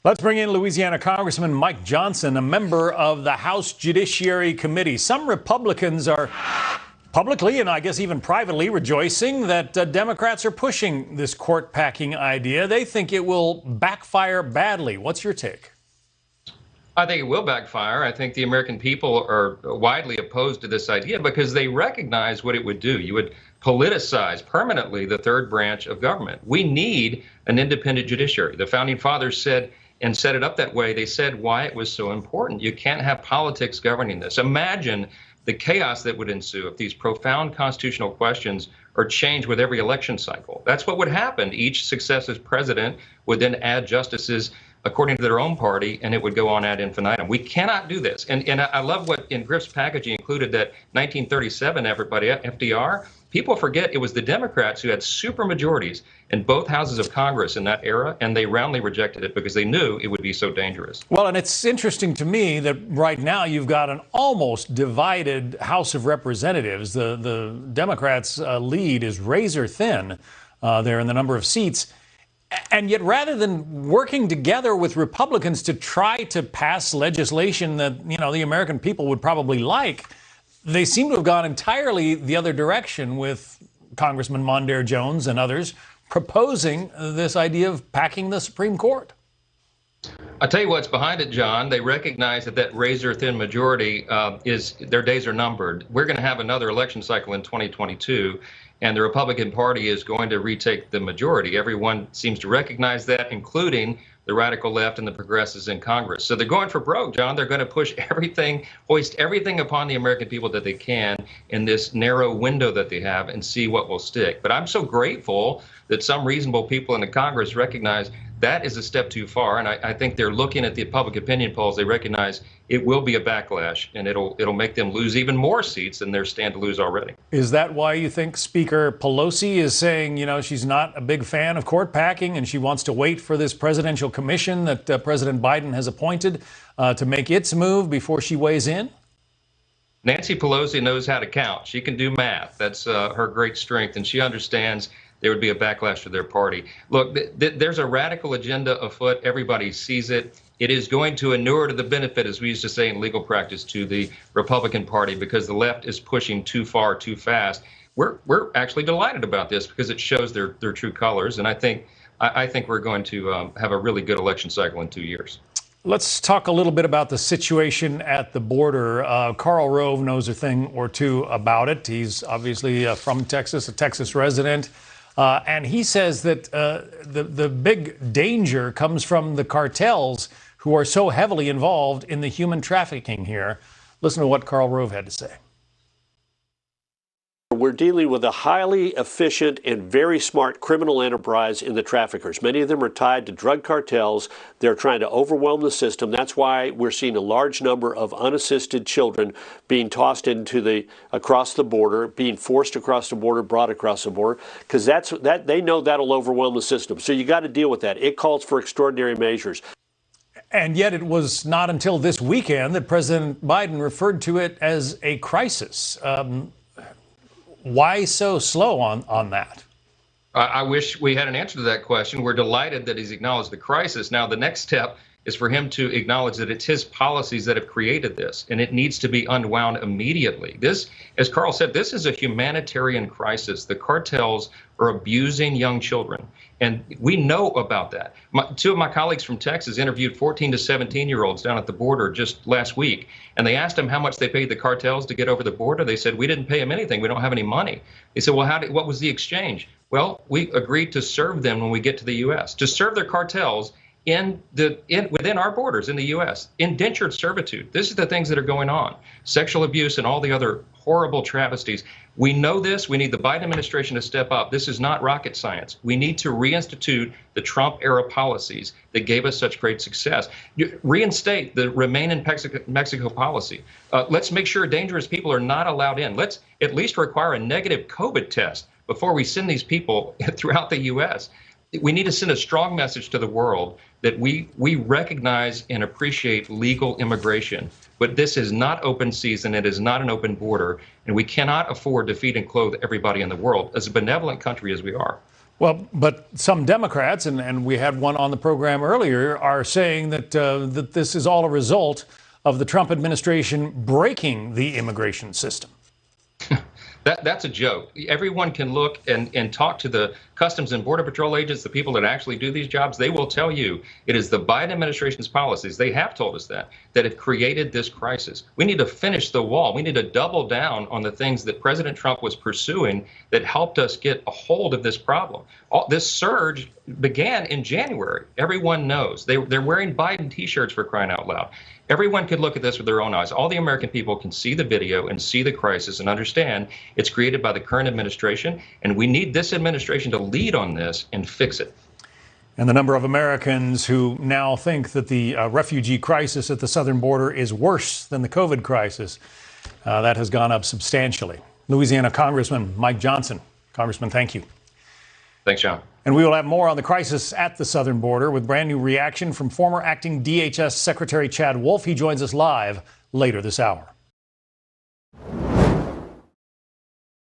Let's bring in Louisiana Congressman Mike Johnson, a member of the House Judiciary Committee. Some Republicans are publicly and I guess even privately rejoicing that Democrats are pushing this court packing idea. They think it will backfire badly. What's your take? I think it will backfire. I think the American people are widely opposed to this idea because they recognize what it would do. You would politicize permanently the third branch of government. We need an independent judiciary. The founding fathers said and set it up that way. They said why it was so important. You can't have politics governing this. Imagine the chaos that would ensue if these profound constitutional questions are changed with every election cycle. That's what would happen. Each successive president would then add justices according to their own party, and it would go on ad infinitum. We cannot do this. And I love what in Griff's package he included that 1937, everybody, FDR. People forget it was the Democrats who had super majorities in both houses of Congress in that era, and they roundly rejected it because they knew it would be so dangerous. Well, and it's interesting to me that right now you've got an almost divided House of Representatives. The Democrats' lead is razor thin there in the number of seats. And yet, rather than working together with Republicans to try to pass legislation that, you know, the American people would probably like, they seem to have gone entirely the other direction with Congressman Mondaire Jones and others proposing this idea of packing the Supreme Court. I'll tell you what's behind it, John. They recognize that razor-thin majority their days are numbered. We're going to have another election cycle in 2022, and the Republican Party is going to retake the majority. Everyone seems to recognize that, including the radical left and the progressives in Congress. So they're going for broke, John. They're going to push everything, hoist everything upon the American people that they can in this narrow window that they have and see what will stick. But I'm so grateful that some reasonable people in the Congress recognize that is a step too far. And I think they're looking at the public opinion polls. They recognize it will be a backlash, and it'll make them lose even more seats than they're stand to lose already. Is that why you think Speaker Pelosi is saying, you know, she's not a big fan of court packing and she wants to wait for this presidential commission that President Biden has appointed to make its move before she weighs in? Nancy Pelosi knows how to count. She can do math. That's her great strength, and she understands there would be a backlash to their party. Look, there's a radical agenda afoot. Everybody sees it. It is going to inure to the benefit, as we used to say in legal practice, to the Republican Party because the left is pushing too far, too fast. We're actually delighted about this because it shows their true colors, and I think we're going to have a really good election cycle in 2 years. Let's talk a little bit about the situation at the border. Karl Rove knows a thing or two about it. He's obviously from Texas, a Texas resident. And he says that the big danger comes from the cartels who are so heavily involved in the human trafficking here. Listen to what Karl Rove had to say. We're dealing with a highly efficient and very smart criminal enterprise in the traffickers. Many of them are tied to drug cartels. They're trying to overwhelm the system. That's why we're seeing a large number of unassisted children being tossed across the border, being forced across the border, brought across the border, because they know that'll overwhelm the system. So you got to deal with that. It calls for extraordinary measures. And yet it was not until this weekend that President Biden referred to it as a crisis. Why so slow on that? I wish we had an answer to that question. We're delighted that he's acknowledged the crisis. Now, the next step is for him to acknowledge that it's his policies that have created this, and it needs to be unwound immediately. This, as Karl said, this is a humanitarian crisis. The cartels are abusing young children, and we know about that. Two of my colleagues from Texas interviewed 14 to 17-year-olds down at the border just last week, and they asked them how much they paid the cartels to get over the border. They said, we didn't pay them anything. We don't have any money. They said, well, what was the exchange? Well, we agreed to serve them when we get to the U.S., to serve their cartels within our borders in the U.S. Indentured servitude. This is the things that are going on. Sexual abuse and all the other horrible travesties. We know this. We need the Biden administration to step up. This is not rocket science. We need to reinstitute the Trump-era policies that gave us such great success. Reinstate the Remain in Mexico policy. Let's make sure dangerous people are not allowed in. Let's at least require a negative COVID test before we send these people throughout the U.S. We need to send a strong message to the world that we recognize and appreciate legal immigration. But this is not open season. It is not an open border. And we cannot afford to feed and clothe everybody in the world, as a benevolent country as we are. Well, but some Democrats, and we had one on the program earlier, are saying that that this is all a result of the Trump administration breaking the immigration system. That's a joke. Everyone can look and talk to the Customs and Border Patrol agents, the people that actually do these jobs. They will tell you it is the Biden administration's policies, they have told us that have created this crisis. We need to finish the wall. We need to double down on the things that President Trump was pursuing that helped us get a hold of this problem. This surge began in January. Everyone knows. They're wearing Biden T-shirts, for crying out loud. Everyone could look at this with their own eyes. All the American people can see the video and see the crisis and understand it's created by the current administration, and we need this administration to lead on this and fix it. And the number of Americans who now think that the refugee crisis at the southern border is worse than the COVID crisis, that has gone up substantially. Louisiana Congressman Mike Johnson. Congressman, thank you. Thanks, John. And we will have more on the crisis at the southern border with brand new reaction from former acting DHS Secretary Chad Wolf. He joins us live later this hour.